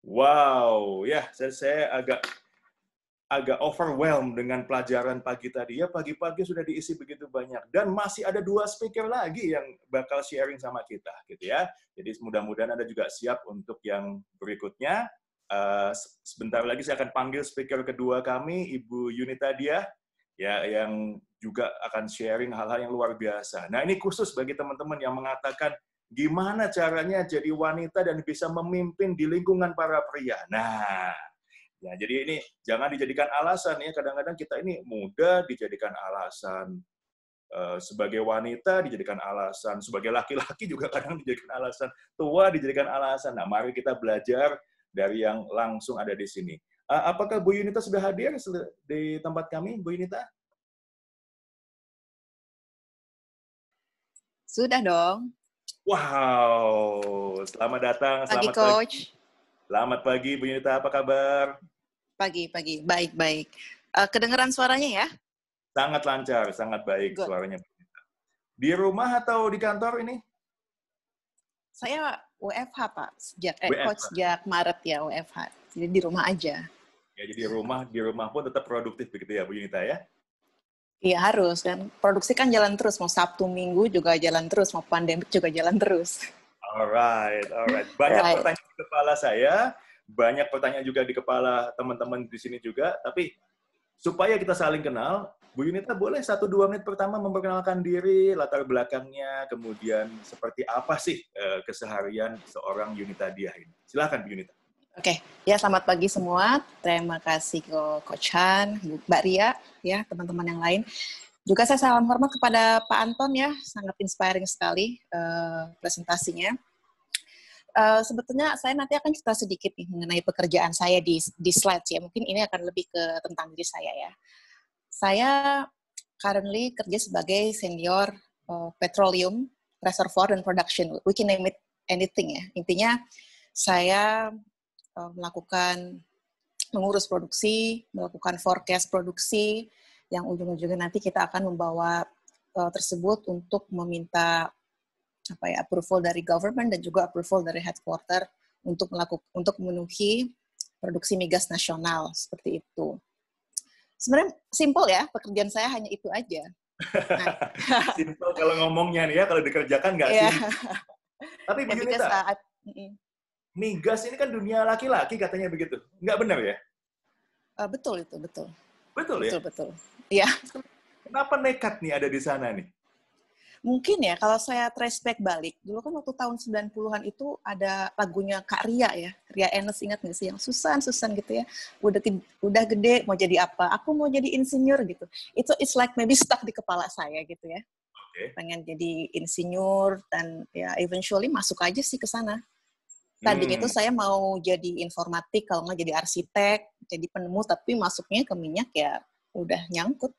Wow, ya saya agak overwhelmed dengan pelajaran pagi tadi. Ya, pagi-pagi sudah diisi begitu banyak. Dan masih ada 2 speaker lagi yang bakal sharing sama kita, gitu ya. Jadi mudah-mudahan Anda juga siap untuk yang berikutnya. Sebentar lagi saya akan panggil speaker kedua kami, Ibu Yunita Diah, ya, yang juga akan sharing hal-hal yang luar biasa. Nah, ini khusus bagi teman-teman yang mengatakan, gimana caranya jadi wanita dan bisa memimpin di lingkungan para pria. Nah, ya, jadi ini jangan dijadikan alasan ya. Kadang-kadang kita ini muda dijadikan alasan, sebagai wanita dijadikan alasan, sebagai laki-laki juga kadang dijadikan alasan, tua dijadikan alasan. Nah, mari kita belajar dari yang langsung ada di sini. Apakah Bu Yunita sudah hadir di tempat kami, Bu Yunita? Sudah dong. Wow, selamat datang, Pagi, selamat pagi. Coach. Selamat pagi, Bu Yunita, apa kabar? Pagi. Baik. Kedengeran suaranya ya? Sangat lancar, sangat baik Good. suaranya. Di rumah atau di kantor ini? Saya WFH, Pak. WFH. Coach sejak Maret ya WFH. Jadi di rumah aja. Ya, jadi di rumah pun tetap produktif begitu ya, Bu Yunita ya? Iya harus kan. Produksi kan jalan terus. Mau Sabtu Minggu juga jalan terus. Mau pandemik juga jalan terus. Alright. Banyak Right. pertanyaan di kepala saya, banyak pertanyaan juga di kepala teman-teman di sini juga, tapi supaya kita saling kenal, Bu Yunita boleh 1-2 menit pertama memperkenalkan diri, latar belakangnya, kemudian seperti apa sih keseharian seorang Yunita Diah ini. Silakan Bu Yunita. Oke, ya selamat pagi semua. Terima kasih ke Coach Han, Mbak Ria, ya teman-teman yang lain. Juga saya salam hormat kepada Pak Anton ya, sangat inspiring sekali presentasinya. Sebetulnya saya nanti akan cerita sedikit nih mengenai pekerjaan saya di slides ya. Mungkin ini akan lebih ke tentang diri saya ya. Saya currently kerja sebagai senior petroleum reservoir dan production. We can name it anything ya. Intinya saya mengurus produksi, melakukan forecast produksi, yang ujung-ujungnya nanti kita akan membawa tersebut untuk meminta approval dari government dan juga approval dari headquarter untuk memenuhi produksi migas nasional seperti itu. Sebenarnya simple ya, pekerjaan saya hanya itu aja. Nah. Simple kalau ngomongnya nih ya, kalau dikerjakan nggak simple. Tapi Bu Yunita, migas ini kan dunia laki-laki katanya begitu. Nggak benar ya? Betul itu, betul. Betul ya? Betul. Iya. Kenapa nekat nih ada di sana nih? Mungkin ya, kalau saya trace back balik, dulu kan waktu tahun 90-an itu ada lagunya Kak Ria ya, Ria Enes, ingat nggak sih? Yang Susan gitu ya, udah gede mau jadi apa? Aku mau jadi insinyur gitu. It's like maybe stuck di kepala saya gitu ya. Okay. Pengen jadi insinyur dan ya eventually masuk aja sih ke sana. Tadinya itu saya mau jadi informatik, kalau nggak jadi arsitek, jadi penemu, tapi masuknya ke minyak ya udah nyangkut.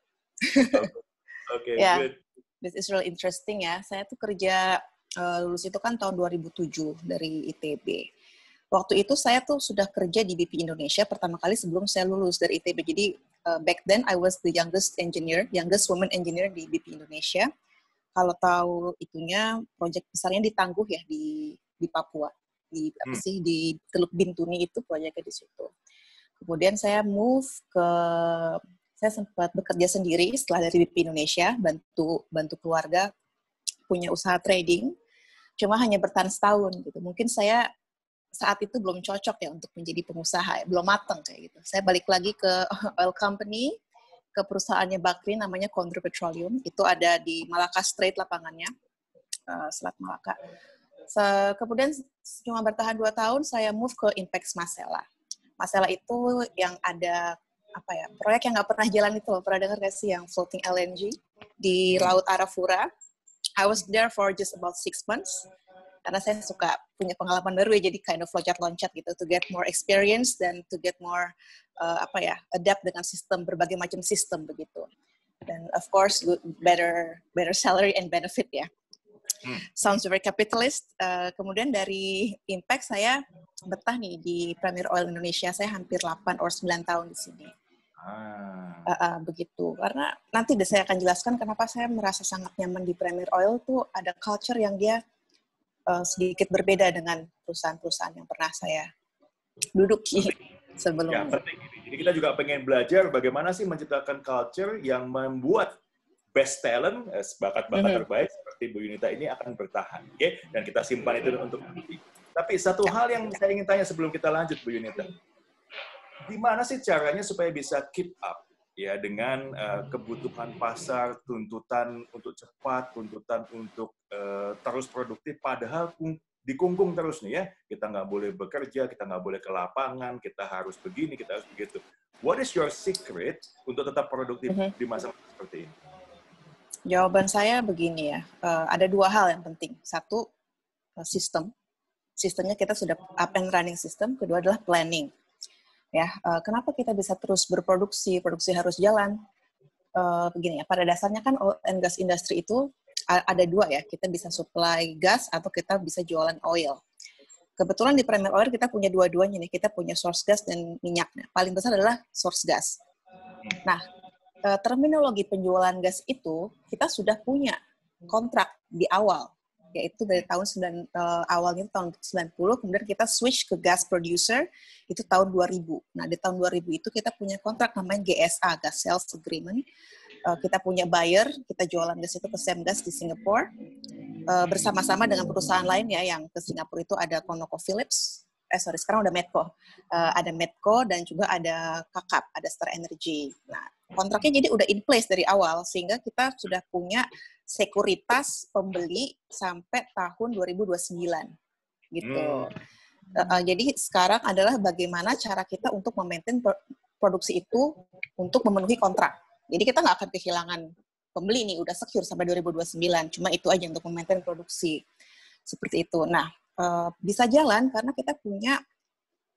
Oke, ya. Good. This is really interesting ya. Saya tuh kerja lulus itu kan tahun 2007 dari ITB. Waktu itu saya tuh sudah kerja di BP Indonesia pertama kali sebelum saya lulus dari ITB. Jadi back then I was the youngest woman engineer di BP Indonesia. Kalau tahu itunya, proyek besarnya di Tangguh ya di Papua. Di Teluk Bintuni itu proyeknya di situ. Kemudian saya saya sempat bekerja sendiri setelah dari BP Indonesia, bantu keluarga punya usaha trading, cuma hanya bertahan setahun gitu. Mungkin saya saat itu belum cocok ya untuk menjadi pengusaha, belum matang kayak gitu. Saya balik lagi ke oil company, ke perusahaannya Bakri namanya Condor Petroleum, itu ada di Malacca Strait lapangannya, Selat Malacca. Kemudian cuma bertahan 2 tahun, saya move ke Inpex Masela. Masela itu yang ada proyek yang nggak pernah jalan itu, pernah dengar nggak sih yang floating LNG di Laut Arafura? I was there for just about 6 months, karena saya suka punya pengalaman baru ya, jadi kind of loncat-loncat gitu, to get more experience dan to get more, adapt dengan berbagai macam sistem begitu. Dan of course, better salary and benefit ya. Sounds very capitalist. Kemudian dari Impact saya betah nih di Premier Oil Indonesia. Saya hampir 8 or 9 tahun di sini. Begitu. Karena nanti saya akan jelaskan kenapa saya merasa sangat nyaman di Premier Oil tuh ada culture yang dia sedikit berbeda dengan perusahaan-perusahaan yang pernah saya duduk Penting. Ya, sebelum. penting. Jadi kita juga pengen belajar bagaimana sih menciptakan culture yang membuat best talent, bakat-bakat terbaik seperti Bu Yunita ini akan bertahan. Oke? Dan kita simpan itu untuk nanti. Tapi satu hal yang saya ingin tanya sebelum kita lanjut, Bu Yunita. Gimana sih caranya supaya bisa keep up ya dengan kebutuhan pasar, tuntutan untuk cepat, tuntutan untuk terus produktif, padahal dikungkung terus nih ya, kita nggak boleh bekerja, kita nggak boleh ke lapangan, kita harus begini, kita harus begitu. What is your secret untuk tetap produktif di masa seperti ini? Jawaban saya begini ya, ada dua hal yang penting. Satu, sistemnya kita sudah up and running system. Kedua adalah planning. Ya, kenapa kita bisa terus berproduksi? Produksi harus jalan. Begini ya, pada dasarnya kan oil and gas industry itu ada dua ya. Kita bisa supply gas atau kita bisa jualan oil. Kebetulan di Premier Oil kita punya dua-duanya nih. Kita punya source gas dan minyaknya. Paling besar adalah source gas. Nah, terminologi penjualan gas itu kita sudah punya kontrak di awal, yaitu dari tahun awalnya tahun 90, kemudian kita switch ke gas producer itu tahun 2000. Nah, di tahun 2000 itu kita punya kontrak namanya GSA, Gas Sales Agreement. Kita punya buyer, kita jualan gas itu ke Semgas di Singapura, bersama-sama dengan perusahaan lain ya, yang ke Singapura itu ada ConocoPhillips, sekarang udah Medco. Ada Medco dan juga ada Kakap, ada Star Energy. Nah, kontraknya jadi udah in place dari awal, sehingga kita sudah punya sekuritas pembeli sampai tahun 2029. Gitu. Jadi sekarang adalah bagaimana cara kita untuk memaintain produksi itu untuk memenuhi kontrak. Jadi kita nggak akan kehilangan pembeli nih, udah secure sampai 2029. Cuma itu aja untuk memaintain produksi. Seperti itu. Nah, bisa jalan karena kita punya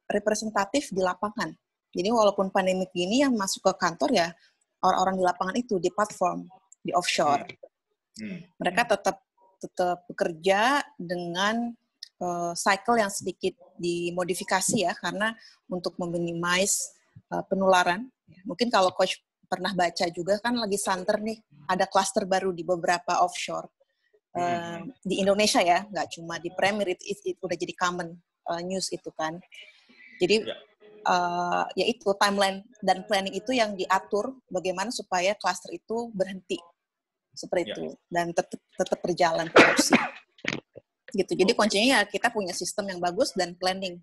representatif di lapangan. Jadi walaupun pandemik gini yang masuk ke kantor ya orang-orang di lapangan itu, di platform, di offshore. Mereka tetap bekerja dengan cycle yang sedikit dimodifikasi ya, karena untuk meminimize penularan. Mungkin kalau coach pernah baca juga kan lagi santer nih, ada klaster baru di beberapa offshore. Di Indonesia ya, nggak cuma di Premier, itu udah jadi common news itu kan. Jadi ya itu timeline dan planning itu yang diatur bagaimana supaya klaster itu berhenti seperti itu dan tetap berjalan produksi. Gitu. Jadi kuncinya ya kita punya sistem yang bagus dan planning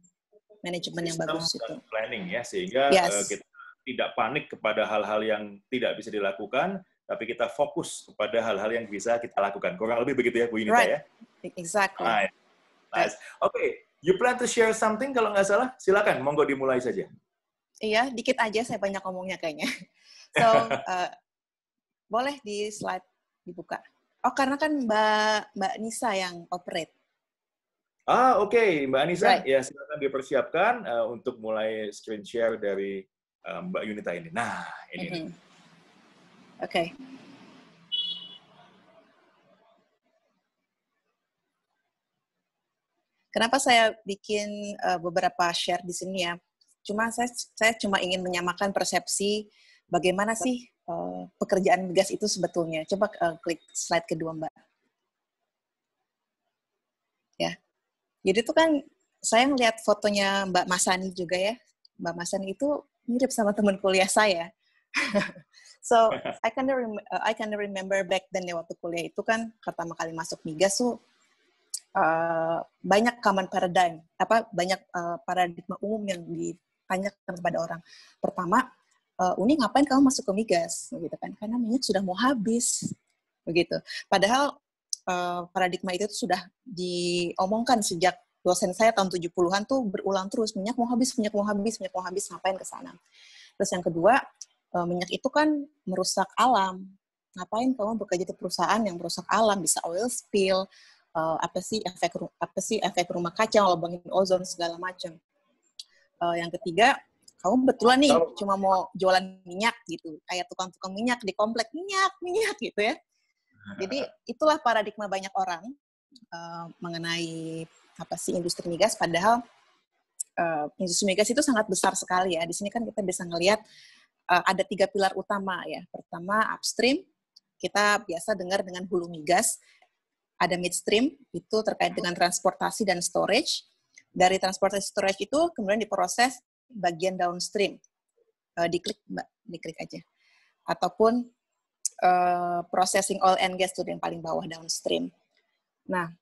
manajemen yang bagus itu. Planning ya, sehingga kita tidak panik kepada hal-hal yang tidak bisa dilakukan, tapi kita fokus kepada hal-hal yang bisa kita lakukan. Kurang lebih begitu ya, Bu Yunita ya? Exactly. Nice. Oke, you plan to share something kalau nggak salah? Silakan, monggo dimulai saja. Iya, dikit aja, saya banyak ngomongnya kayaknya. So, boleh di slide dibuka. Oh, karena kan Mbak Nisa yang operate. Oke. Mbak Nisa, ya silakan dipersiapkan untuk mulai screen share dari Mbak Yunita ini. Nah, ini. Oke. Kenapa saya bikin beberapa share di sini ya? Saya cuma ingin menyamakan persepsi bagaimana sih pekerjaan gas itu sebetulnya. Coba klik slide kedua, Mbak. Ya. Jadi itu kan saya ngelihat fotonya Mbak Masani juga ya. Mbak Masani itu mirip sama teman kuliah saya. So I can remember back then ya, waktu kuliah itu kan pertama kali masuk migas tuh banyak common paradigm, banyak paradigma umum yang ditanyakan kepada orang. Pertama, Uni ngapain kamu masuk ke migas, gitu kan? Karena minyak sudah mau habis, begitu. Padahal paradigma itu sudah diomongkan sejak dosen saya tahun 70-an tuh berulang terus, minyak mau habis, ngapain ke sana. Terus yang kedua, minyak itu kan merusak alam. Ngapain kamu bekerja di perusahaan yang merusak alam, bisa oil spill, apa sih efek rumah kaca, lubangin ozon segala macam. Yang ketiga, kamu betulan nih cuma mau jualan minyak gitu, kayak tukang-tukang minyak di komplek minyak gitu ya. Jadi itulah paradigma banyak orang mengenai apa sih industri migas, padahal industri migas itu sangat besar sekali ya. Di sini kan kita bisa ngelihat ada 3 pilar utama ya. Pertama upstream, kita biasa dengar dengan hulu migas. Ada midstream, itu terkait dengan transportasi dan storage. Dari transportasi storage itu kemudian diproses bagian downstream. Diklik Mbak, diklik aja. Ataupun processing oil and gas itu yang paling bawah downstream. Nah,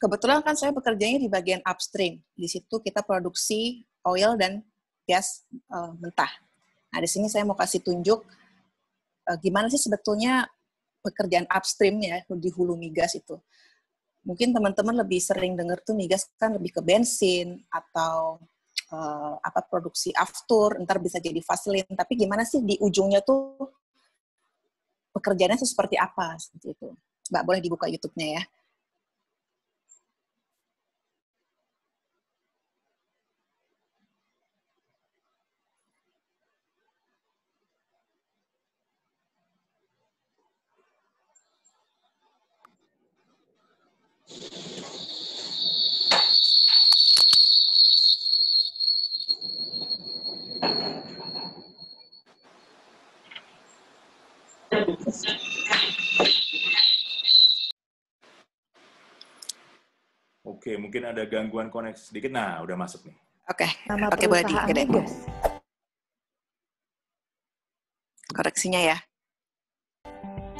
kebetulan kan saya bekerjanya di bagian upstream. Di situ kita produksi oil dan gas mentah. Nah, di sini saya mau kasih tunjuk gimana sih sebetulnya pekerjaan upstream ya di hulu migas itu. Mungkin teman-teman lebih sering dengar tuh migas kan lebih ke bensin atau produksi aftur, ntar bisa jadi Vaseline. Tapi gimana sih di ujungnya tuh pekerjaannya seperti apa seperti itu. Mbak boleh dibuka YouTube-nya ya. Oke, mungkin ada gangguan koneksi sedikit. Nah, udah masuk nih. Oke, Nama boleh perusahaan digedein. migas. Koreksinya ya.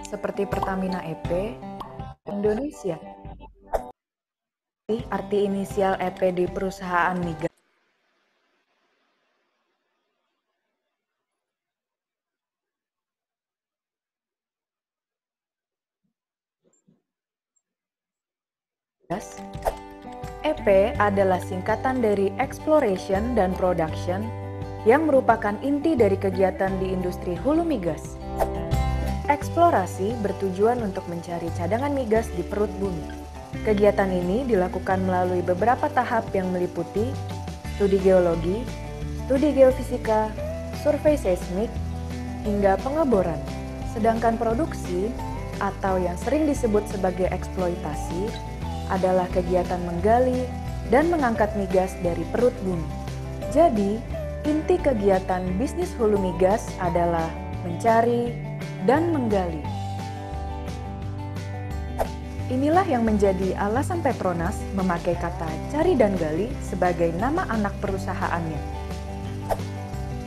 Seperti Pertamina EP, Indonesia. Arti inisial EP di perusahaan migas. EP adalah singkatan dari Exploration dan Production yang merupakan inti dari kegiatan di industri hulu migas. Eksplorasi bertujuan untuk mencari cadangan migas di perut bumi. Kegiatan ini dilakukan melalui beberapa tahap yang meliputi studi geologi, studi geofisika, survei seismik, hingga pengeboran. Sedangkan produksi, atau yang sering disebut sebagai eksploitasi, adalah kegiatan menggali dan mengangkat migas dari perut bumi. Jadi, inti kegiatan bisnis hulu migas adalah mencari dan menggali. Inilah yang menjadi alasan Petronas memakai kata cari dan gali sebagai nama anak perusahaannya.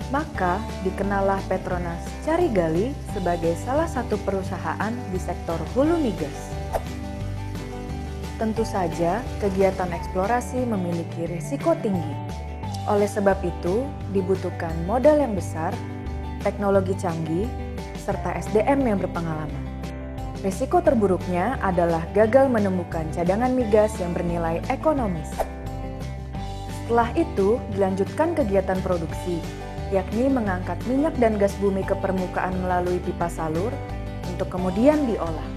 Maka, dikenallah Petronas Cari Gali sebagai salah satu perusahaan di sektor hulu migas. Tentu saja, kegiatan eksplorasi memiliki risiko tinggi. Oleh sebab itu, dibutuhkan modal yang besar, teknologi canggih, serta SDM yang berpengalaman. Risiko terburuknya adalah gagal menemukan cadangan migas yang bernilai ekonomis. Setelah itu, dilanjutkan kegiatan produksi, yakni mengangkat minyak dan gas bumi ke permukaan melalui pipa salur untuk kemudian diolah.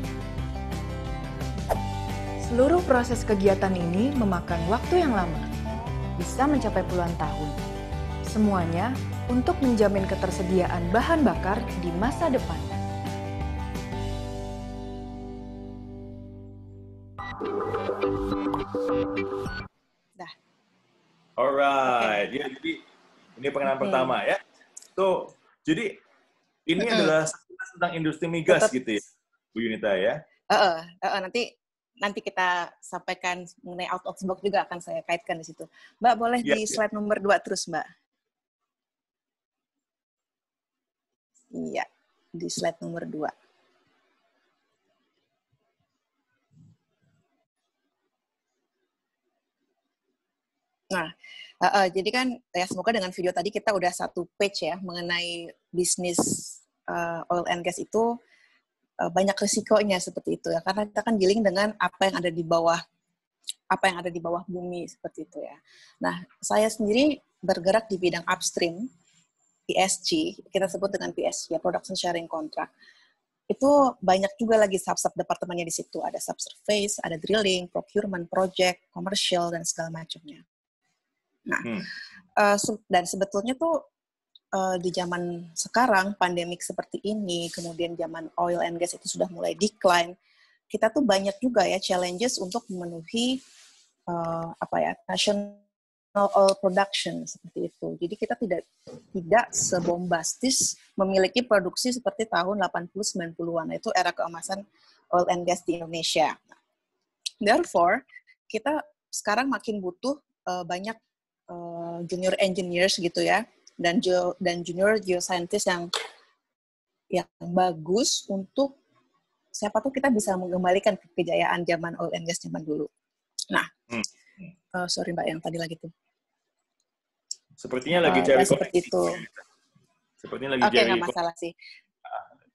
Seluruh proses kegiatan ini memakan waktu yang lama, bisa mencapai puluhan tahun. Semuanya untuk menjamin ketersediaan bahan bakar di masa depan. Dah. Alright, ya jadi ini pengenalan pertama ya. So, jadi ini adalah tentang industri migas gitu ya, Bu Yunita ya. Nanti kita sampaikan mengenai out of box juga akan saya kaitkan di situ. Mbak, boleh di slide nomor 2 terus, Mbak. Iya, di slide nomor 2. Nah, jadi kan ya semoga dengan video tadi kita udah satu page ya mengenai bisnis oil and gas itu banyak risikonya seperti itu ya, karena kita kan dealing dengan apa yang ada di bawah bumi seperti itu ya. Nah, saya sendiri bergerak di bidang upstream, PSG, kita sebut dengan PSG ya, Production Sharing Contract. Itu banyak juga lagi sub-sub departemennya di situ, ada subsurface, ada drilling, procurement, project, commercial dan segala macamnya. Nah, dan sebetulnya tuh di zaman sekarang, pandemik seperti ini, kemudian zaman oil and gas itu sudah mulai decline, kita tuh banyak juga ya challenges untuk memenuhi national oil production seperti itu. Jadi kita tidak sebombastis memiliki produksi seperti tahun 80-90-an, itu era keemasan oil and gas di Indonesia. Therefore, kita sekarang makin butuh banyak junior engineers gitu ya, dan junior geoscientist yang bagus untuk siapa tuh kita bisa mengembalikan kejayaan zaman oil and gas zaman dulu. Nah, sorry Mbak yang tadi lagi tuh. Sepertinya lagi cari seperti itu. Sepertinya lagi Oke, nggak masalah sih.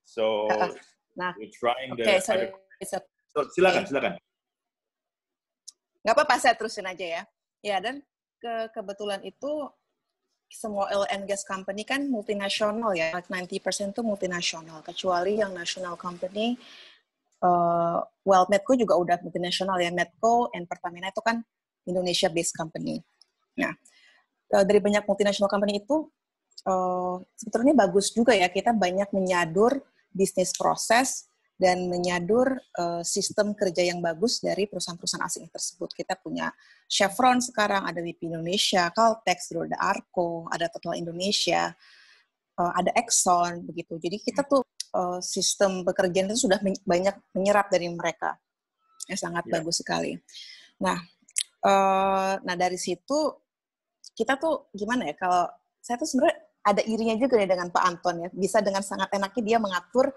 So, nah, we're trying silakan. Nggak apa-apa, saya terusin aja ya. Ya, dan kebetulan itu semua oil and gas company kan multinasional ya, like 90% itu multinasional, kecuali yang national company. Medco juga udah multinasional ya, Medco and Pertamina itu kan Indonesia-based company. Nah, dari banyak multinational company itu, sebetulnya bagus juga ya, kita banyak menyadur bisnis proses dan menyadur sistem kerja yang bagus dari perusahaan-perusahaan asing tersebut. Kita punya Chevron sekarang, ada BP Indonesia, Caltex, ada Arco, ada Total Indonesia, ada Exxon, begitu. Jadi kita tuh sistem pekerjaan itu sudah banyak menyerap dari mereka. Sangat bagus sekali. Nah, dari situ kita tuh gimana ya, kalau saya tuh sebenarnya ada irinya juga nih dengan Pak Anton ya, bisa dengan sangat enaknya dia mengatur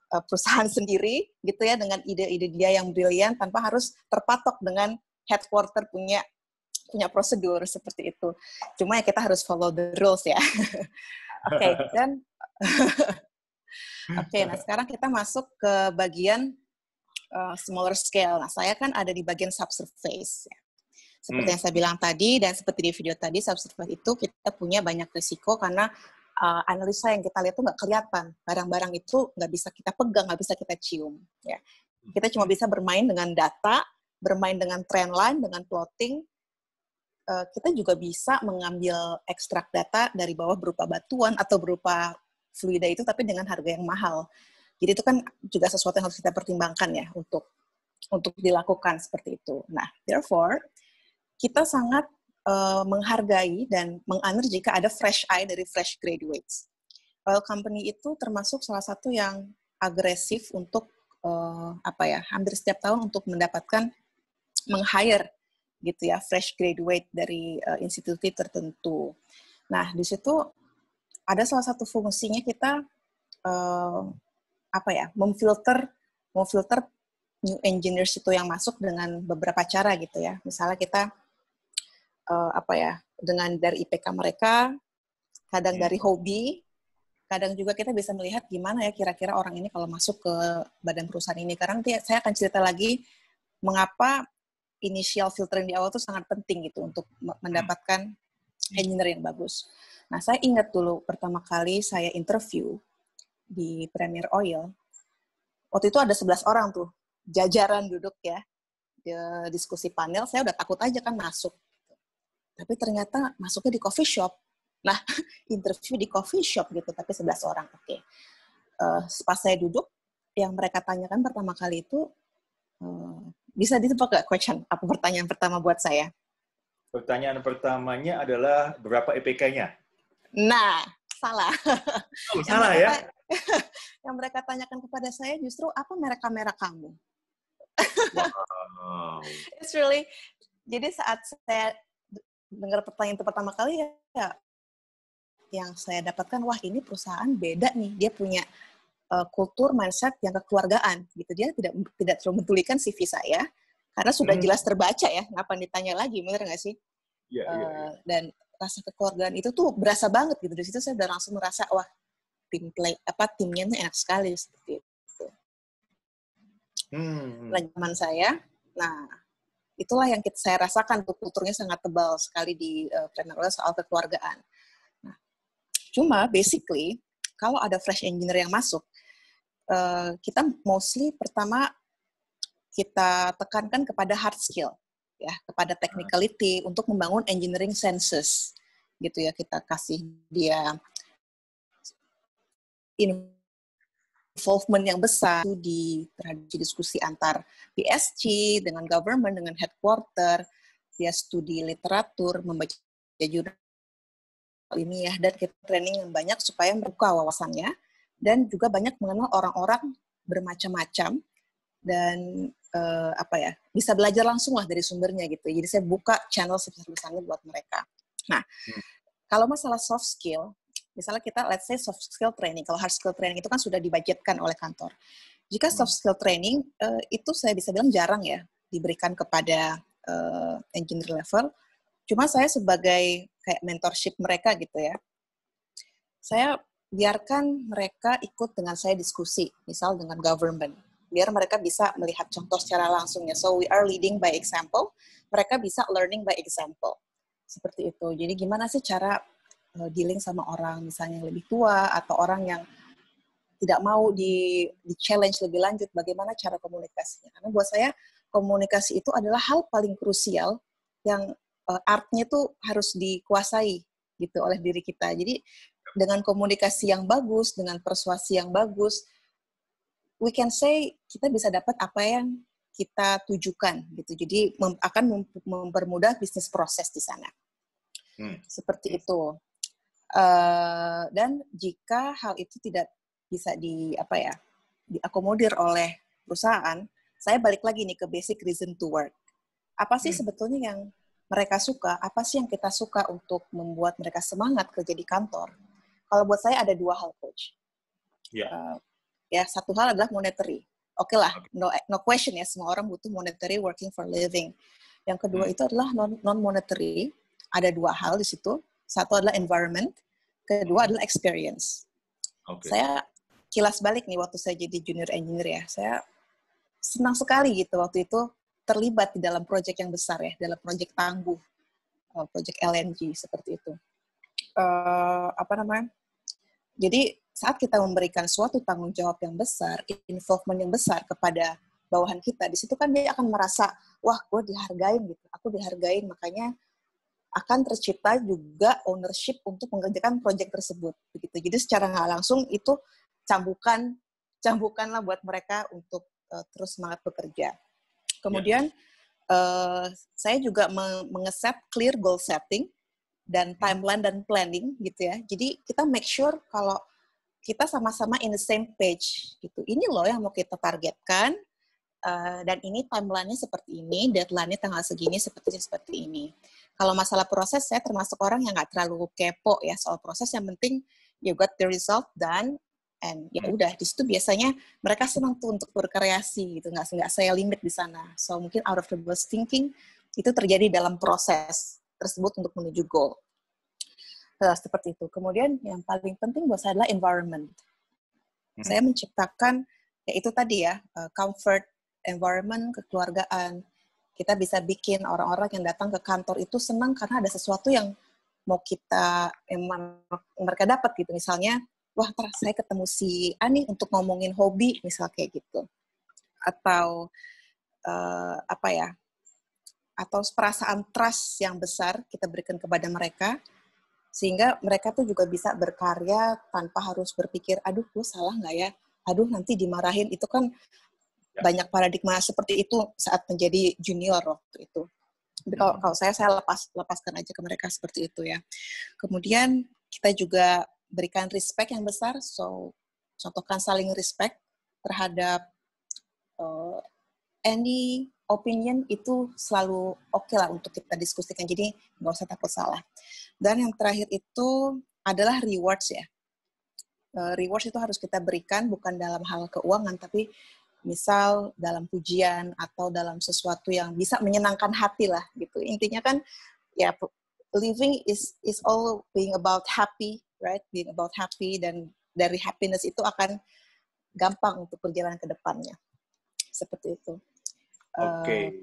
perusahaan sendiri gitu ya, dengan ide-ide dia yang brilian tanpa harus terpatok dengan headquarter punya prosedur seperti itu. Cuma ya kita harus follow the rules ya. Oke, dan nah sekarang kita masuk ke bagian smaller scale. Nah, saya kan ada di bagian subsurface ya. Seperti yang saya bilang tadi, dan seperti di video tadi, subsurface itu kita punya banyak risiko karena analisa yang kita lihat itu nggak kelihatan. Barang-barang itu nggak bisa kita pegang, nggak bisa kita cium. Ya. Kita cuma bisa bermain dengan data, bermain dengan trend line, dengan plotting. Kita juga bisa mengambil ekstrak data dari bawah berupa batuan atau berupa fluida itu, tapi dengan harga yang mahal. Jadi itu kan juga sesuatu yang harus kita pertimbangkan ya untuk dilakukan seperti itu. Nah, therefore, kita sangat menghargai dan menghonor jika ada fresh eye dari fresh graduates. Oil company itu termasuk salah satu yang agresif untuk hampir setiap tahun untuk mendapatkan meng-hire gitu ya fresh graduate dari institusi tertentu. Nah, di situ ada salah satu fungsinya kita memfilter new engineers itu yang masuk dengan beberapa cara gitu ya. Misalnya kita dengan dari IPK mereka, kadang dari hobi, kadang juga kita bisa melihat gimana ya kira-kira orang ini kalau masuk ke badan perusahaan ini. Karena nanti saya akan cerita lagi mengapa initial filtering di awal itu sangat penting gitu untuk mendapatkan engineer yang bagus. Nah, saya ingat dulu pertama kali saya interview di Premier Oil, waktu itu ada 11 orang tuh, jajaran duduk ya, diskusi panel, saya udah takut aja kan masuk. Tapi ternyata masuknya di coffee shop. Nah, interview di coffee shop gitu, tapi 11 orang, oke. Pas saya duduk, yang mereka tanyakan pertama kali itu, bisa ditebak nggak question? Apa pertanyaan pertama buat saya? Pertanyaan pertamanya adalah berapa EPK-nya? Nah, salah. Oh, salah ya? Yang mereka tanyakan kepada saya justru apa merek kamera kamu? Wow. It's really, jadi saat saya dengar pertanyaan itu pertama kali ya, yang saya dapatkan, wah ini perusahaan beda nih, dia punya kultur mindset yang kekeluargaan gitu. Dia tidak terlalu mentulikan CV saya karena sudah jelas terbaca ya, ngapain ditanya lagi, bener nggak sih? Yeah. Dan rasa kekeluargaan itu tuh berasa banget gitu. Dari situ saya udah langsung merasa wah timnya tuh enak sekali seperti itu. Zaman saya, nah itulah yang saya rasakan tuh, kulturnya sangat tebal sekali di Premier Oil soal kekeluargaan. Nah, cuma basically kalau ada fresh engineer yang masuk, kita mostly pertama kita tekankan kepada hard skill, ya, kepada technicality untuk membangun engineering senses, gitu ya. Kita kasih dia involvement yang besar di diskusi antar PSG dengan government, dengan headquarter, dia studi literatur, membaca jurnal ilmiah, dan kita training yang banyak supaya membuka wawasannya, dan juga banyak mengenal orang-orang bermacam-macam, dan bisa belajar langsung lah dari sumbernya gitu. Jadi saya buka channel sebesar-besarnya buat mereka. Nah, kalau masalah soft skill, misalnya kita let's say soft skill training, kalau hard skill training itu kan sudah dibudgetkan oleh kantor. Jika soft skill training itu saya bisa bilang jarang ya diberikan kepada engineer level. Cuma saya sebagai kayak mentorship mereka gitu ya, saya biarkan mereka ikut dengan saya diskusi, misal dengan government, biar mereka bisa melihat contoh secara langsung ya. So we are leading by example, mereka bisa learning by example. Seperti itu. Jadi gimana sih cara dealing sama orang misalnya yang lebih tua atau orang yang tidak mau di-challenge lebih lanjut, bagaimana cara komunikasinya. Karena buat saya komunikasi itu adalah hal paling krusial yang artnya tuh harus dikuasai gitu oleh diri kita. Jadi dengan komunikasi yang bagus, dengan persuasi yang bagus, we can say kita bisa dapat apa yang kita tujukan gitu. Jadi akan mempermudah bisnis proses di sana. Seperti itu. Dan jika hal itu tidak bisa diakomodir oleh perusahaan, saya balik lagi nih ke basic reason to work. Apa sih sebetulnya yang mereka suka? Apa sih yang kita suka untuk membuat mereka semangat kerja di kantor? Kalau buat saya ada dua hal, Coach. Satu hal adalah monetary. Oke lah, no question ya, semua orang butuh monetary working for living. Yang kedua itu adalah non-monetary. Ada dua hal di situ. Satu adalah environment, kedua adalah experience. Saya kilas balik nih waktu saya jadi junior engineer ya. Saya senang sekali gitu waktu itu terlibat di dalam proyek yang besar ya, dalam proyek tangguh, proyek LNG seperti itu. Jadi saat kita memberikan suatu tanggung jawab yang besar, involvement yang besar kepada bawahan kita, di situ kan dia akan merasa, wah, gue dihargain gitu, aku dihargain, makanya akan tercipta juga ownership untuk mengerjakan proyek tersebut. Begitu. Jadi secara nggak langsung itu cambukanlah buat mereka untuk terus semangat bekerja. Kemudian saya juga mengeset clear goal setting dan timeline dan planning gitu ya. Jadi kita make sure kalau kita sama-sama in the same page gitu. Ini loh yang mau kita targetkan dan ini timeline-nya seperti ini, deadline-nya tanggal segini seperti ini. Kalau masalah proses, saya termasuk orang yang nggak terlalu kepo ya soal proses. Yang penting you got the result done, and ya udah di situ biasanya mereka senang tuh untuk berkreasi gitu, nggak saya limit di sana. So mungkin out of the box thinking itu terjadi dalam proses tersebut untuk menuju goal. Seperti itu. Kemudian yang paling penting buat saya adalah environment. Saya menciptakan ya itu tadi ya comfort environment, kekeluargaan. Kita bisa bikin orang-orang yang datang ke kantor itu senang karena ada sesuatu yang mau mereka dapat gitu. Misalnya, wah, saya ketemu si Ani untuk ngomongin hobi, misal kayak gitu. Atau atau perasaan trust yang besar kita berikan kepada mereka, sehingga mereka tuh juga bisa berkarya tanpa harus berpikir, aduh, gue salah nggak ya? Aduh, nanti dimarahin. Itu kan banyak paradigma seperti itu saat menjadi junior waktu itu. Tapi kalau saya lepaskan aja ke mereka seperti itu ya. Kemudian kita juga berikan respect yang besar, so contohkan saling respect terhadap any opinion itu selalu oke lah untuk kita diskusikan. Jadi nggak usah takut salah. Dan yang terakhir itu adalah rewards ya. Rewards itu harus kita berikan bukan dalam hal keuangan, tapi misal dalam pujian atau dalam sesuatu yang bisa menyenangkan hati lah gitu. Intinya kan ya living is all being about happy, right? Being about happy, dan dari happiness itu akan gampang untuk perjalanan ke depannya. Seperti itu. Oke.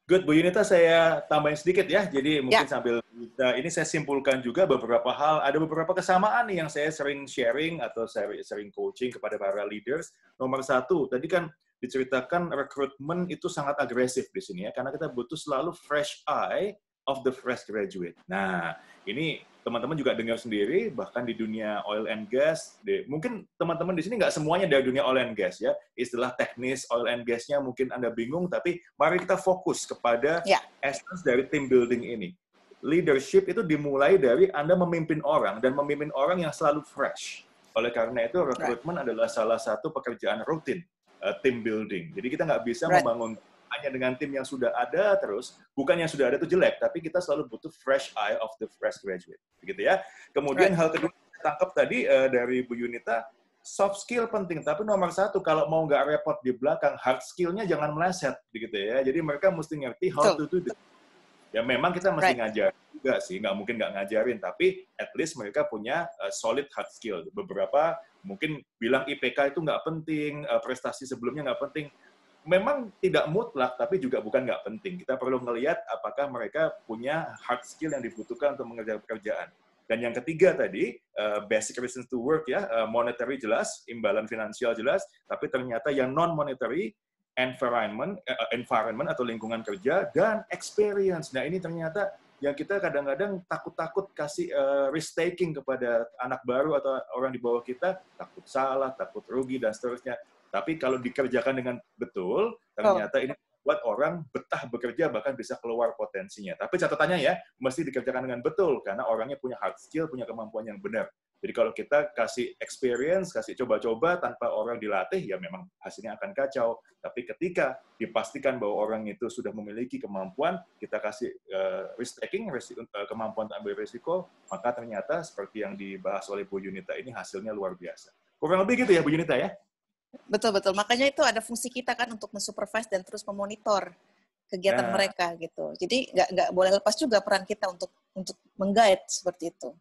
Good, Bu Yunita, saya tambahin sedikit ya. Jadi mungkin sambil ini saya simpulkan juga beberapa hal. Ada beberapa kesamaan nih yang saya sering sharing atau sering coaching kepada para leaders. Nomor satu, tadi kan diceritakan rekrutmen itu sangat agresif di sini ya, karena kita butuh selalu fresh eye of the fresh graduate. Nah, ini teman-teman juga dengar sendiri, bahkan di dunia oil and gas, mungkin teman-teman di sini nggak semuanya dari dunia oil and gas ya, istilah teknis oil and gas-nya mungkin Anda bingung, tapi mari kita fokus kepada essence dari team building ini. Leadership itu dimulai dari Anda memimpin orang, dan memimpin orang yang selalu fresh. Oleh karena itu, rekrutmen adalah salah satu pekerjaan rutin team building. Jadi kita nggak bisa Right. membangun hanya dengan tim yang sudah ada terus, bukan yang sudah ada itu jelek, tapi kita selalu butuh fresh eye of the fresh graduate, begitu ya. Kemudian hal kedua tangkap tadi dari Bu Yunita, soft skill penting, tapi nomor satu kalau mau nggak repot di belakang, hard skill-nya jangan meleset, begitu ya. Jadi mereka mesti ngerti how to do it. Ya memang kita mesti ngajar juga sih, nggak mungkin nggak ngajarin, tapi at least mereka punya solid hard skill. Beberapa mungkin bilang IPK itu nggak penting, prestasi sebelumnya nggak penting. Memang tidak mutlak, tapi juga bukan nggak penting. Kita perlu melihat apakah mereka punya hard skill yang dibutuhkan untuk mengerjakan pekerjaan. Dan yang ketiga tadi, basic reasons to work ya, monetary jelas, imbalan finansial jelas, tapi ternyata yang non-monetary, environment atau lingkungan kerja, dan experience. Nah ini ternyata yang kita kadang-kadang takut-takut kasih risk-taking kepada anak baru atau orang di bawah kita, takut salah, takut rugi, dan seterusnya. Tapi kalau dikerjakan dengan betul, ternyata ini buat orang betah bekerja, bahkan bisa keluar potensinya. Tapi catatannya ya, mesti dikerjakan dengan betul, karena orangnya punya hard skill, punya kemampuan yang benar. Jadi kalau kita kasih experience, kasih coba-coba tanpa orang dilatih, ya memang hasilnya akan kacau. Tapi ketika dipastikan bahwa orang itu sudah memiliki kemampuan, kita kasih risk-taking, kemampuan untuk ambil risiko, maka ternyata seperti yang dibahas oleh Bu Yunita ini hasilnya luar biasa. Kurang lebih gitu ya Bu Yunita ya? Betul. Makanya itu ada fungsi kita kan untuk mensupervise dan terus memonitor kegiatan mereka gitu. Jadi nggak boleh lepas juga peran kita untuk meng-guide seperti itu.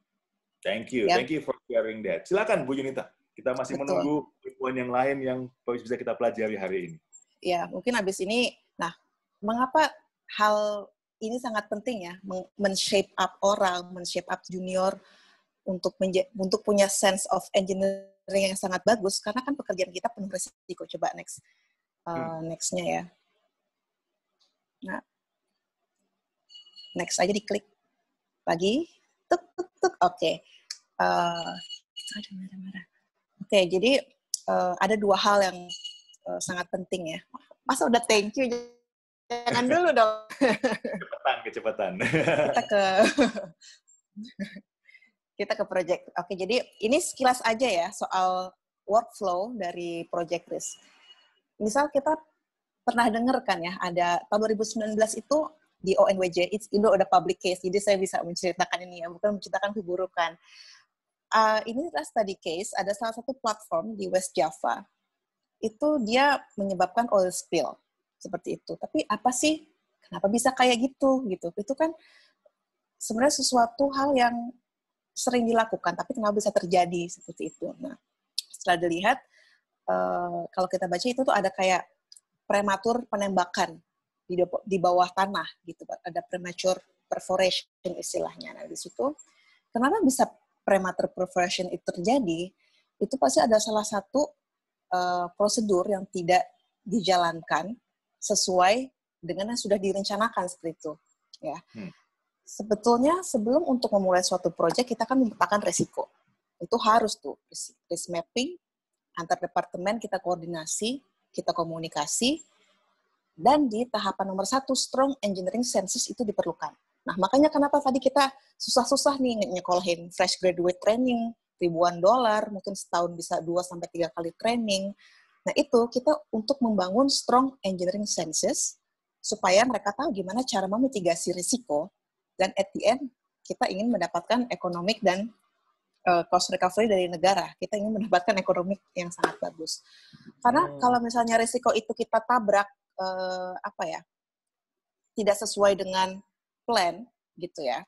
Thank you for sharing that. Silakan Bu Yunita. Kita masih menunggu poin yang lain yang bisa kita pelajari hari ini. Ya, mungkin habis ini, nah, mengapa hal ini sangat penting ya, men-shape up orang, men-shape up junior untuk punya sense of engineering yang sangat bagus, karena kan pekerjaan kita penuh resiko. Coba next-nya ya. Nah, next aja diklik. Lagi. Tuk. Oke. Aduh, marah-marah. Oke, jadi ada dua hal yang sangat penting ya. Masa udah thank you? Jangan dulu dong. Kecepatan. Kita ke project. Oke, jadi ini sekilas aja ya soal workflow dari Project Risk. Misal kita pernah dengar kan ya, ada tahun 2019 itu di ONWJ, Indo ada public case, jadi saya bisa menceritakan ini ya, bukan menceritakan keburukan. Ini adalah study case, ada salah satu platform di West Java, itu dia menyebabkan oil spill, seperti itu. Tapi apa sih, kenapa bisa kayak gitu? Itu kan sebenarnya sesuatu hal yang sering dilakukan, tapi kenapa bisa terjadi seperti itu. Nah, setelah dilihat, kalau kita baca itu tuh ada kayak prematur penembakan di bawah tanah, gitu. Ada premature perforation istilahnya. Nah, di situ, kenapa bisa premature perforation itu terjadi? Itu pasti ada salah satu prosedur yang tidak dijalankan sesuai dengan yang sudah direncanakan seperti itu. Ya. Sebetulnya sebelum untuk memulai suatu proyek, kita kan memetakan resiko. Itu harus tuh, risk mapping, antar departemen kita koordinasi, kita komunikasi, dan di tahapan nomor 1, strong engineering senses itu diperlukan. Nah, makanya kenapa tadi kita susah-susah nih nyekolahin fresh graduate training, ribuan dolar, mungkin setahun bisa 2-3 kali training. Nah, itu kita untuk membangun strong engineering senses, supaya mereka tahu gimana cara memitigasi risiko, dan at the end, kita ingin mendapatkan economic dan cost recovery dari negara. Kita ingin mendapatkan ekonomi yang sangat bagus. Karena kalau misalnya risiko itu kita tabrak, tidak sesuai dengan plan, gitu ya,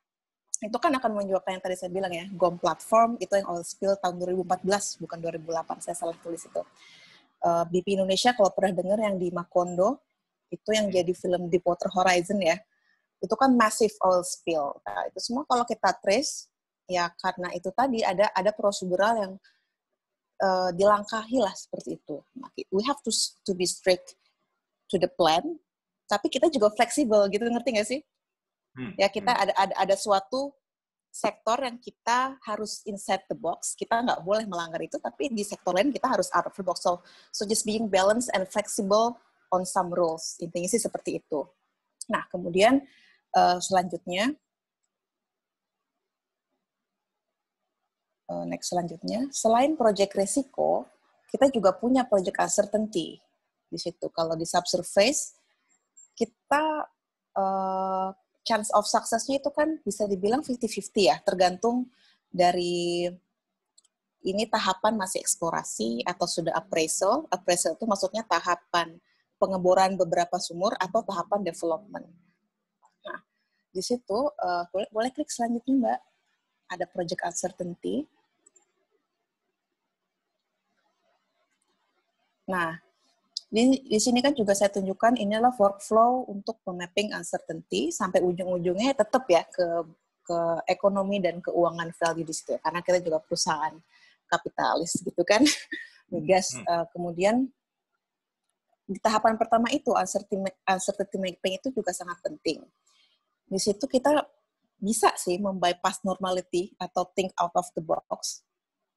itu kan akan menyebabkan yang tadi saya bilang ya, GOM platform, itu yang oil spill tahun 2014, bukan 2008, saya salah tulis itu. BP Indonesia, kalau pernah dengar yang di Macondo, itu yang jadi film Deepwater Horizon ya, itu kan massive oil spill. Nah, itu semua kalau kita trace, ya karena itu tadi ada prosedural yang dilangkahi lah seperti itu. We have to be strict to the plan, tapi kita juga fleksibel gitu, ngerti nggak sih? Ya kita ada suatu sektor yang kita harus inside the box, kita nggak boleh melanggar itu, tapi di sektor lain kita harus out of the box. So just being balanced and flexible on some rules. Intinya sih seperti itu. Nah, kemudian selanjutnya, selain project resiko, kita juga punya project uncertainty. di situ. Kalau di subsurface, kita chance of success-nya itu kan bisa dibilang 50-50 ya, tergantung dari ini tahapan masih eksplorasi atau sudah appraisal. Appraisal itu maksudnya tahapan pengeboran beberapa sumur atau tahapan development. Nah, di situ boleh klik selanjutnya, Mbak. Ada project uncertainty. Nah, di sini kan juga saya tunjukkan inilah workflow untuk mapping uncertainty sampai ujung-ujungnya tetap ya ke ekonomi dan keuangan value di situ. Karena kita juga perusahaan kapitalis gitu kan. Migas. Kemudian di tahapan pertama itu uncertainty mapping itu juga sangat penting. Di situ kita bisa sih membypass normality atau think out of the box.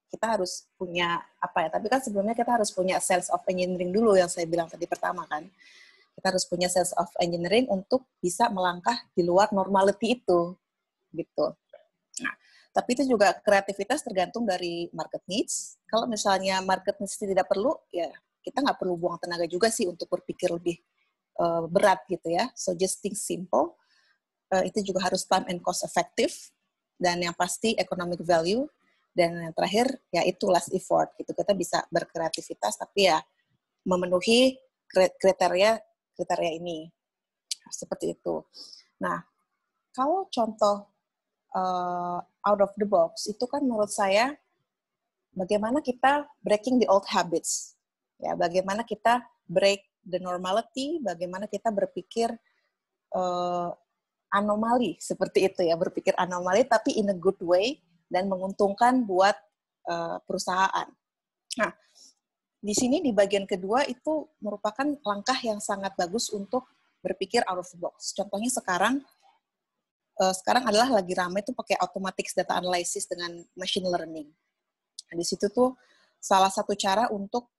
Kita harus punya apa ya? Tapi kan sebelumnya kita harus punya sense of engineering dulu yang saya bilang tadi pertama kan. Kita harus punya sense of engineering untuk bisa melangkah di luar normality itu, gitu. Nah, tapi itu juga kreativitas tergantung dari market needs. Kalau misalnya market needs tidak perlu, ya kita nggak perlu buang tenaga juga sih untuk berpikir lebih berat gitu ya. So just think simple. Itu juga harus time and cost effective, dan yang pasti economic value, dan yang terakhir ya itu last effort gitu. Kita bisa berkreativitas tapi ya memenuhi kriteria ini seperti itu. Nah, kalau contoh out of the box itu kan menurut saya bagaimana kita breaking the old habits, ya bagaimana kita break the normality, bagaimana kita berpikir anomali seperti itu ya, berpikir anomali tapi in a good way dan menguntungkan buat perusahaan. Nah, di sini di bagian kedua itu merupakan langkah yang sangat bagus untuk berpikir out of the box. Contohnya sekarang adalah lagi ramai tuh pakai automatic data analysis dengan machine learning. Nah, di situ tuh salah satu cara untuk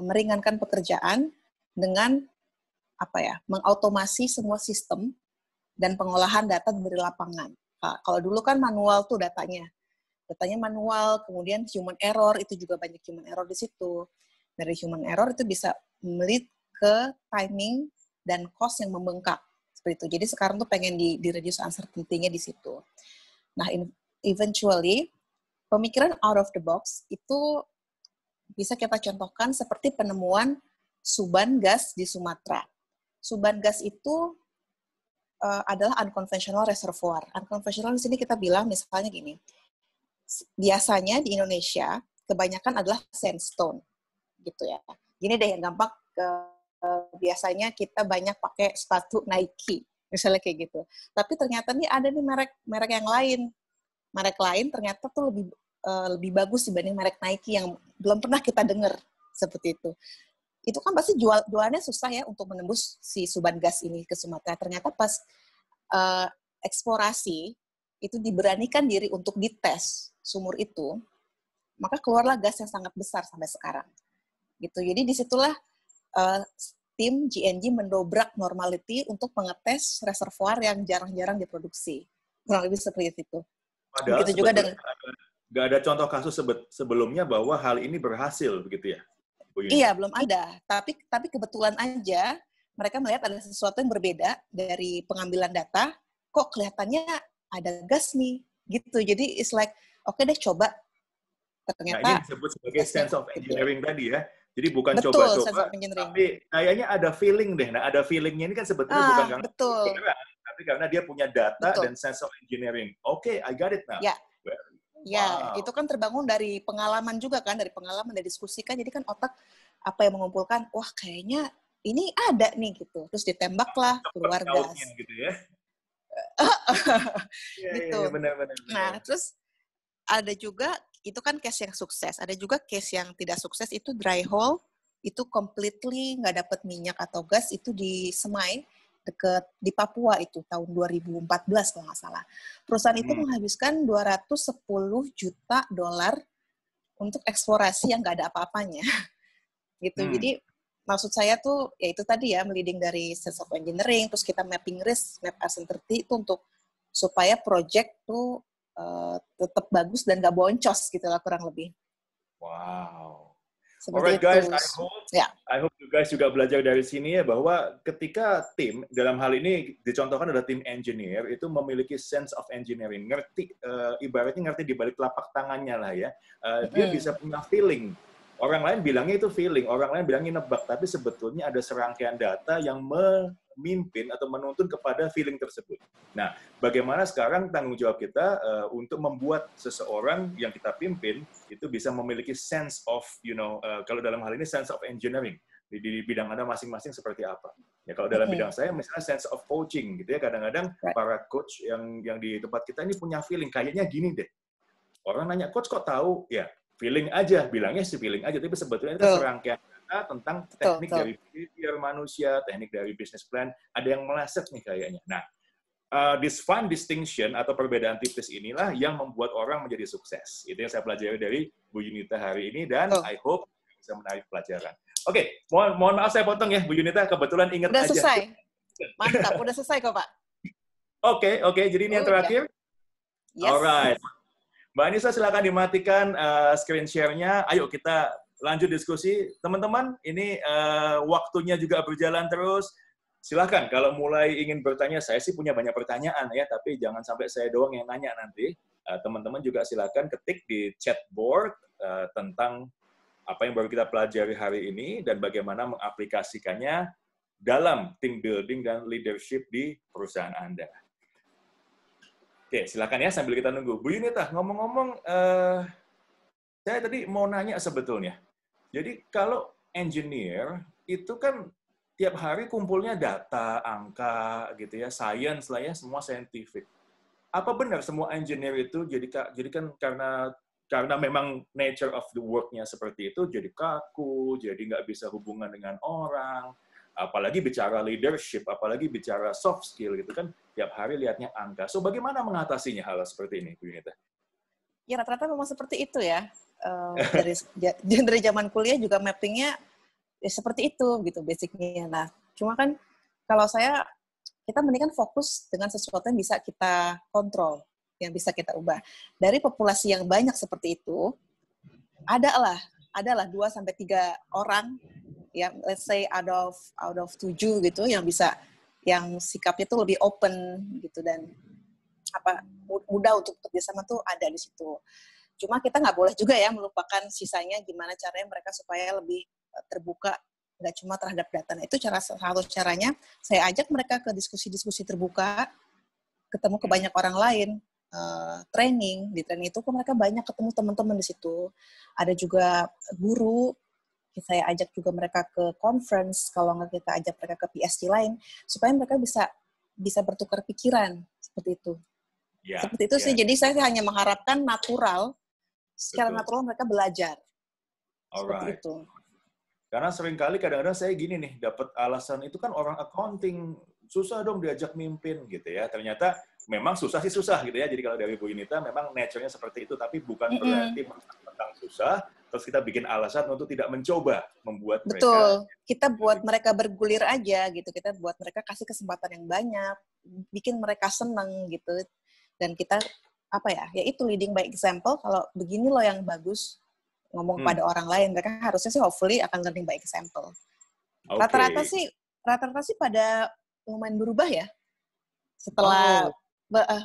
meringankan pekerjaan dengan apa ya, mengautomasi semua sistem dan pengolahan data dari lapangan. Nah, kalau dulu kan manual tuh datanya manual, kemudian human error, itu juga banyak human error di situ. Dari human error itu bisa melead ke timing dan cost yang membengkak. Seperti itu. Jadi sekarang tuh pengen di-reduce uncertainty-nya di situ. Nah, eventually, pemikiran out of the box itu bisa kita contohkan seperti penemuan suban gas di Sumatera. Suban gas itu adalah unconventional reservoir. Unconventional di sini kita bilang misalnya gini, biasanya di Indonesia kebanyakan adalah sandstone, gitu ya. Gini deh yang gampang, biasanya kita banyak pakai sepatu Nike, misalnya kayak gitu. Tapi ternyata nih ada nih merek yang lain. Merek lain ternyata tuh lebih bagus dibanding merek Nike yang belum pernah kita dengar seperti itu. Itu kan pasti jualannya susah ya untuk menembus si suban gas ini ke Sumatera. Ternyata pas eksplorasi itu diberanikan diri untuk dites sumur itu, maka keluarlah gas yang sangat besar sampai sekarang. Gitu. Jadi disitulah tim GNG mendobrak normality untuk mengetes reservoir yang jarang-jarang diproduksi. Kurang lebih seperti itu. Padahal begitu juga dengan nggak ada contoh kasus sebelumnya bahwa hal ini berhasil, begitu ya? Iya, belum ada. Tapi kebetulan aja mereka melihat ada sesuatu yang berbeda dari pengambilan data. Kok kelihatannya ada gas nih, gitu. Jadi it's like, oke deh coba. Ternyata nah, ini disebut sebagai sense of engineering tadi ya. Jadi bukan betul, coba-coba, tapi kayaknya ada feeling deh. Nah, ada feelingnya ini kan sebetulnya bukan karena pikiran, tapi karena dia punya data dan sense of engineering. Oke, I got it now. Ya. Ya, itu kan terbangun dari pengalaman juga kan, dari pengalaman, dari diskusi kan. Jadi kan otak apa yang mengumpulkan, wah kayaknya ini ada nih gitu. Terus ditembaklah keluar gas. Gitu ya. Gitu. Ya, benar. Nah, terus ada juga, itu kan case yang sukses. Ada juga case yang tidak sukses, itu dry hole, itu completely nggak dapat minyak atau gas, itu di Semai, deket di Papua itu tahun 2014 kalau nggak salah. Perusahaan itu menghabiskan $210 juta untuk eksplorasi yang nggak ada apa-apanya. Gitu. Jadi maksud saya tuh ya itu tadi ya, leading dari sense of engineering, terus kita mapping risk, map uncertainty itu untuk supaya project tuh tetap bagus dan nggak boncos gitu lah kurang lebih. Wow. Alright guys, I hope you guys juga belajar dari sini ya, bahwa ketika tim, dalam hal ini dicontohkan adalah tim engineer, itu memiliki sense of engineering, ngerti, ibaratnya ngerti di balik telapak tangannya lah ya, dia bisa punya feeling. Orang lain bilangnya itu feeling, orang lain bilangnya nebak, tapi sebetulnya ada serangkaian data yang memimpin atau menuntun kepada feeling tersebut. Nah, bagaimana sekarang tanggung jawab kita untuk membuat seseorang yang kita pimpin itu bisa memiliki sense of, kalau dalam hal ini sense of engineering. Di bidang Anda masing-masing seperti apa. Ya, kalau dalam bidang saya misalnya sense of coaching gitu ya, kadang-kadang para coach yang di tempat kita ini punya feeling, kayaknya gini deh. Orang nanya, coach kok tahu? Ya, feeling aja, bilangnya sih feeling aja, tapi sebetulnya itu serangkaian data tentang teknik dari behavior manusia, teknik dari business plan, ada yang meleset nih kayaknya. Nah, this fine distinction atau perbedaan tipis inilah yang membuat orang menjadi sukses. Itu yang saya pelajari dari Bu Yunita hari ini, dan I hope bisa menarik pelajaran. Oke, mohon maaf saya potong ya, Bu Yunita, kebetulan ingat udah aja. Udah selesai. Mantap, udah selesai kok, Pak. Oke, jadi ini yang terakhir? Yes. Alright. Mbak Anissa, silakan dimatikan screen share-nya. Ayo kita lanjut diskusi. Teman-teman, ini waktunya juga berjalan terus. Silakan, kalau mulai ingin bertanya, saya sih punya banyak pertanyaan ya, tapi jangan sampai saya doang yang nanya nanti. Teman-teman juga silakan ketik di chat board tentang apa yang baru kita pelajari hari ini dan bagaimana mengaplikasikannya dalam team building dan leadership di perusahaan Anda. Oke, silakan ya sambil kita nunggu. Bu Yunita, ngomong-ngomong, saya tadi mau nanya sebetulnya. Jadi kalau engineer itu kan tiap hari kumpulnya data, angka, gitu ya, science lah ya, semua scientific. Apa benar semua engineer itu jadi kan karena memang nature of the work-nya seperti itu, jadi kaku, jadi nggak bisa hubungan dengan orang, apalagi bicara leadership, apalagi bicara soft skill gitu kan, tiap hari lihatnya angka. So, bagaimana mengatasinya hal seperti ini, Bu Yunita? Ya, rata-rata memang seperti itu ya. Dari zaman kuliah juga mappingnya ya seperti itu, gitu, basicnya. Nah, cuma kan kalau kita mendingan fokus dengan sesuatu yang bisa kita kontrol, yang bisa kita ubah. Dari populasi yang banyak seperti itu, adalah 2-3 orang, ya, let's say out of 7 gitu, yang sikapnya tuh lebih open gitu, dan mudah untuk bekerjasama tuh ada di situ. Cuma kita nggak boleh juga ya melupakan sisanya, gimana caranya mereka supaya lebih terbuka, nggak cuma terhadap data. Nah, itu satu caranya saya ajak mereka ke diskusi-diskusi terbuka, ketemu ke banyak orang lain, training. Di training itu mereka banyak ketemu teman-teman di situ. Ada juga guru. Saya ajak juga mereka ke conference, kalau nggak kita ajak mereka ke PSC lain, supaya mereka bisa bertukar pikiran seperti itu. Seperti itu sih. Jadi saya hanya mengharapkan secara natural mereka belajar. Seperti itu. Karena seringkali kadang-kadang saya gini nih, dapat alasan itu kan orang accounting, susah dong diajak mimpin gitu ya. Ternyata memang susah gitu ya. Jadi kalau dari Bu Yunita memang nature-nya seperti itu, tapi bukan berarti tentang susah, terus kita bikin alasan untuk tidak mencoba membuat mereka. Betul. Kita buat mereka bergulir aja gitu. Kita buat mereka kasih kesempatan yang banyak, bikin mereka senang gitu. Dan kita ya itu leading by example. Kalau begini loh yang bagus, ngomong pada orang lain, mereka harusnya sih hopefully akan learning by example. Rata-rata sih pada lumayan berubah ya. Setelah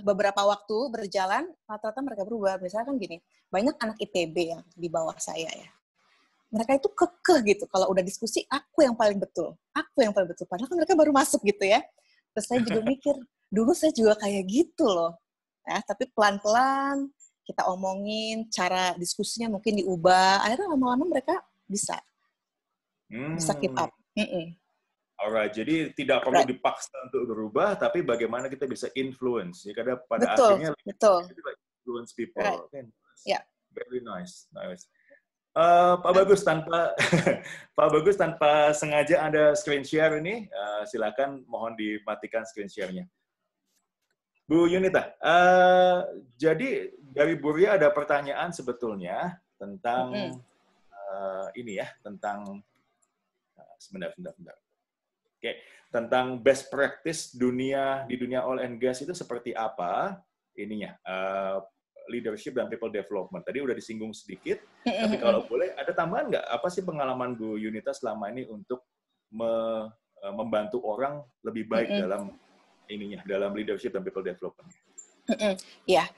beberapa waktu berjalan, rata-rata mereka berubah. Misalnya kan gini, banyak anak ITB yang di bawah saya ya. Mereka itu kekeh gitu. Kalau udah diskusi, aku yang paling betul. Padahal kan mereka baru masuk gitu ya. Terus saya juga mikir, dulu saya juga kayak gitu loh. Ya, tapi pelan-pelan kita omongin, cara diskusinya mungkin diubah. Akhirnya lama-lama mereka bisa keep up. Alright, jadi tidak perlu dipaksa untuk berubah, tapi bagaimana kita bisa influence. Ya, karena pada akhirnya kita influence people. Right. Okay. Yeah. Very nice. Pak Bagus, tanpa sengaja Anda screen share ini, silakan mohon dimatikan screen share-nya. Bu Yunita, jadi dari Bu Ria ada pertanyaan sebetulnya tentang ini ya, tentang sebentar. Oke, tentang best practice di dunia oil and gas itu seperti apa ininya, leadership dan people development. Tadi udah disinggung sedikit, tapi kalau boleh ada tambahan nggak? Apa sih pengalaman Bu Yunita selama ini untuk membantu orang lebih baik dalam leadership dan people development? Ya,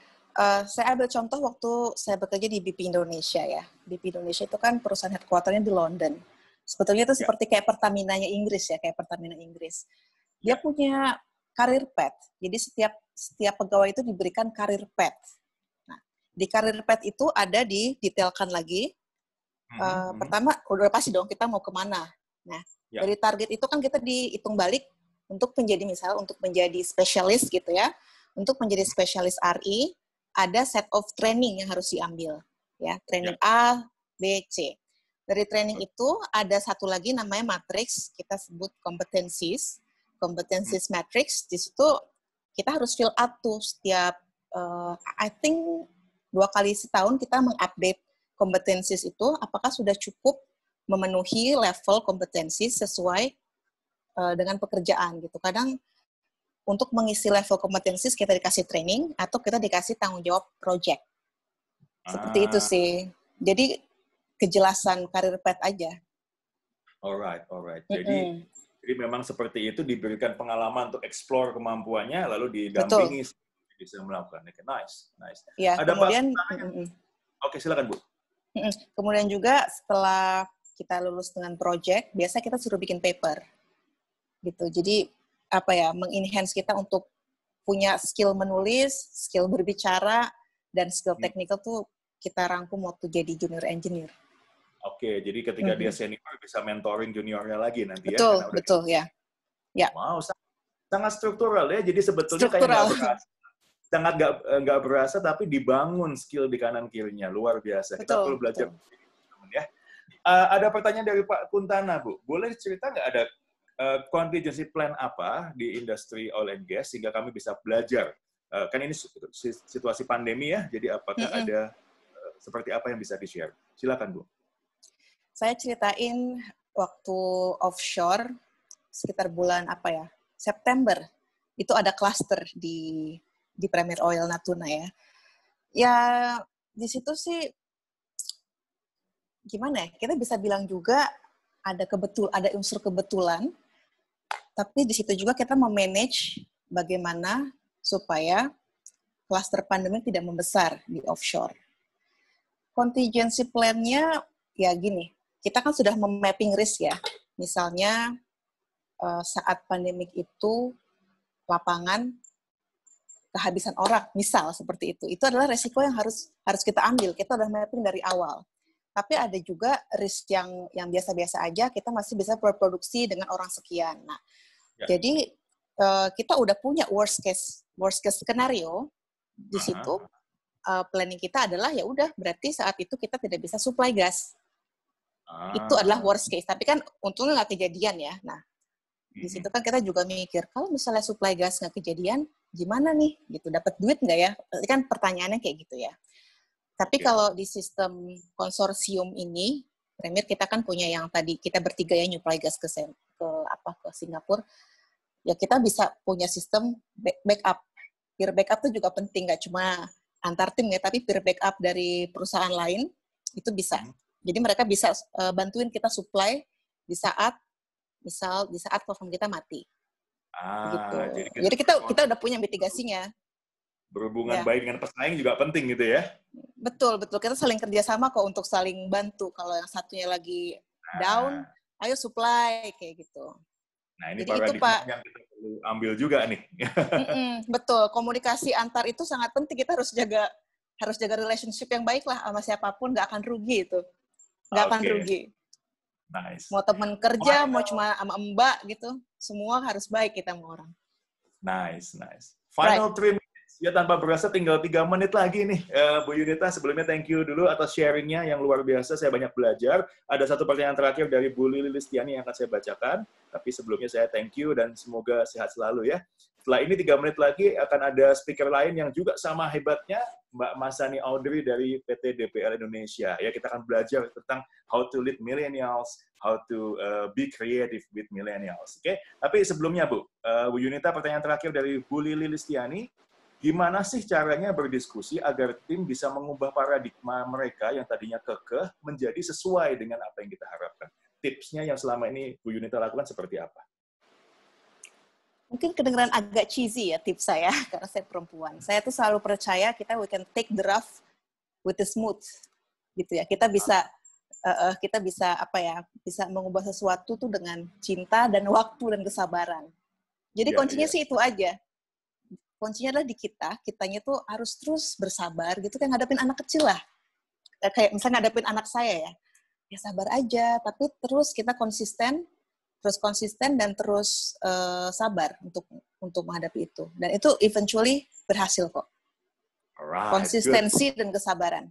saya ambil contoh waktu saya bekerja di BP Indonesia ya. BP Indonesia itu kan perusahaan headquarter-nya di London. Sebetulnya itu seperti kayak Pertamina-nya Inggris ya, kayak Pertamina Inggris. Dia punya career path. Jadi setiap pegawai itu diberikan career path. Nah, di career path itu ada didetailkan lagi. Pertama, udah pasti dong kita mau kemana. Nah, dari target itu kan kita dihitung balik untuk menjadi spesialis gitu ya. Untuk menjadi spesialis RI, ada set of training yang harus diambil. Ya, training A, B, C. Dari training itu ada satu lagi namanya matrix, kita sebut competencies matrix. Di situ kita harus fill out tuh setiap I think 2 kali setahun kita mengupdate competencies itu apakah sudah cukup memenuhi level kompetensi sesuai dengan pekerjaan gitu. Kadang untuk mengisi level kompetensi kita dikasih training atau kita dikasih tanggung jawab project. Seperti itu sih. Jadi kejelasan career path aja. Alright. Jadi memang seperti itu, diberikan pengalaman untuk explore kemampuannya, lalu didampingi bisa melakukan. Nice. Ya, ada kemudian, Oke, silakan Bu. Kemudian juga setelah kita lulus dengan project, biasa kita suruh bikin paper, gitu. Jadi mengenhance kita untuk punya skill menulis, skill berbicara, dan skill teknikal tuh kita rangkum waktu jadi junior engineer. Oke, jadi ketika dia senior bisa mentoring juniornya lagi nanti Betul, ya. Wow, sangat struktural ya. Jadi sebetulnya kayak nggak berasa, sangat nggak berasa, tapi dibangun skill di kanan kirinya, luar biasa. Kita perlu belajar, teman ya. Ada pertanyaan dari Pak Kuntana, Bu. Boleh cerita nggak ada contingency plan apa di industri oil and gas sehingga kami bisa belajar? Kan ini situasi pandemi ya. Jadi apakah ada seperti apa yang bisa di-share? Silakan, Bu. Saya ceritain waktu offshore sekitar bulan September. Itu ada cluster di Premier Oil Natuna ya. Ya di situ sih gimana ya? Kita bisa bilang juga ada unsur kebetulan. Tapi di situ juga kita memanage bagaimana supaya cluster pandemi tidak membesar di offshore. Contingency plan-nya ya gini. Kita kan sudah memapping risk ya. Misalnya saat pandemik itu lapangan kehabisan orang, misal seperti itu. Itu adalah resiko yang harus kita ambil. Kita sudah mapping dari awal. Tapi ada juga risk yang biasa-biasa aja, kita masih bisa berproduksi dengan orang sekian. Nah, jadi kita udah punya worst case skenario di situ. Planning kita adalah ya udah berarti saat itu kita tidak bisa supply gas. Itu adalah worst case. Tapi kan untungnya nggak kejadian ya. Nah, di situ kan kita juga mikir, kalau misalnya supply gas nggak kejadian, gimana nih? Gitu, dapat duit nggak ya? Berarti kan pertanyaannya kayak gitu ya. Tapi kalau di sistem konsorsium ini, Premier kita kan punya yang tadi kita bertiga ya nyuplai gas ke Singapura. Ya kita bisa punya sistem backup. Peer backup itu juga penting, nggak cuma antar tim ya, tapi peer backup dari perusahaan lain itu bisa. Jadi mereka bisa bantuin kita supply di saat platform kita mati. Gitu. Jadi kita udah punya mitigasinya. Berhubungan baik dengan pesaing juga penting gitu ya. Betul. Kita saling kerjasama kok untuk saling bantu. Kalau yang satunya lagi down, ayo supply kayak gitu. Nah ini paradigma yang kita perlu ambil juga nih. Betul. Komunikasi antar itu sangat penting. Kita harus jaga relationship yang baik lah sama siapapun. Nggak akan rugi itu. Nggak akan rugi. Nice. Mau teman kerja, mau cuma sama mbak gitu, semua harus baik kita sama orang. Nice. Final 3 minutes. Ya tanpa berasa tinggal 3 menit lagi nih. Bu Yunita, sebelumnya thank you dulu atas sharing-nya yang luar biasa. Saya banyak belajar. Ada satu pertanyaan terakhir dari Bu Lili Listiani yang akan saya bacakan. Tapi sebelumnya saya thank you dan semoga sehat selalu ya. Setelah ini 3 menit lagi akan ada speaker lain yang juga sama hebatnya, Mbak Masani Audrey dari PT DPL Indonesia. Ya, kita akan belajar tentang how to lead millennials, how to be creative with millennials. Oke? Tapi sebelumnya Bu Yunita, pertanyaan terakhir dari Bu Lili Listiani. Gimana sih caranya berdiskusi agar tim bisa mengubah paradigma mereka yang tadinya kekeh menjadi sesuai dengan apa yang kita harapkan? Tipsnya yang selama ini Bu Yunita lakukan seperti apa? Mungkin kedengeran agak cheesy ya tips saya, karena saya perempuan. Saya tuh selalu percaya we can take the rough with the smooth, gitu ya. Kita bisa bisa mengubah sesuatu tuh dengan cinta dan waktu dan kesabaran. Jadi kuncinya sih itu aja. Kuncinya adalah di kitanya tuh harus terus bersabar gitu, kayak ngadepin anak kecil lah. Kayak misalnya ngadepin anak saya ya sabar aja, tapi terus kita konsisten dan terus sabar untuk menghadapi itu. Dan itu eventually berhasil kok. Alright, konsistensi dan kesabaran.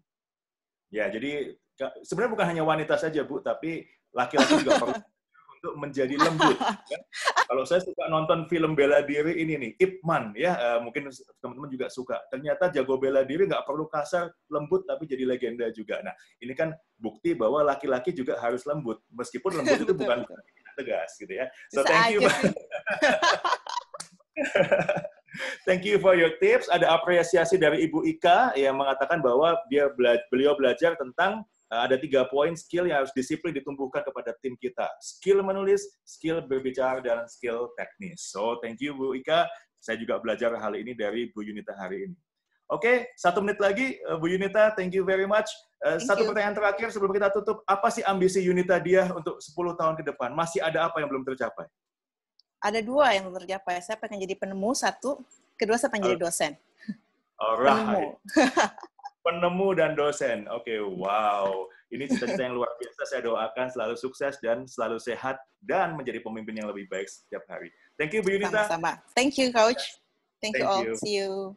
Ya, jadi sebenarnya bukan hanya wanita saja, Bu, tapi laki-laki juga perlu untuk menjadi lembut. Ya. Kalau saya suka nonton film bela diri ini nih, Ip Man, ya mungkin teman-teman juga suka. Ternyata jago bela diri nggak perlu kasar, lembut, tapi jadi legenda juga. Nah, ini kan bukti bahwa laki-laki juga harus lembut, meskipun lembut itu bukan tegas, gitu ya. So thank you. Thank you for your tips. Ada apresiasi dari Ibu Ika yang mengatakan bahwa beliau belajar tentang ada 3 poin skill yang harus disiplin ditumbuhkan kepada tim kita. Skill menulis, skill berbicara, dan skill teknis. So, thank you Bu Ika. Saya juga belajar hal ini dari Bu Yunita hari ini. Oke, 1 menit lagi. Bu Yunita, thank you very much. Satu pertanyaan terakhir sebelum kita tutup. Apa sih ambisi Yunita Diah untuk 10 tahun ke depan? Masih ada apa yang belum tercapai? Ada 2 yang belum tercapai. Saya pengen jadi penemu, 1. Kedua, saya pengen jadi dosen. Alright. Penemu dan dosen. Oke, wow. Ini cita-cita yang luar biasa. Saya doakan selalu sukses dan selalu sehat dan menjadi pemimpin yang lebih baik setiap hari. Thank you, Bu Yunita. Sama-sama. Thank you, Coach. Thank you all. See you.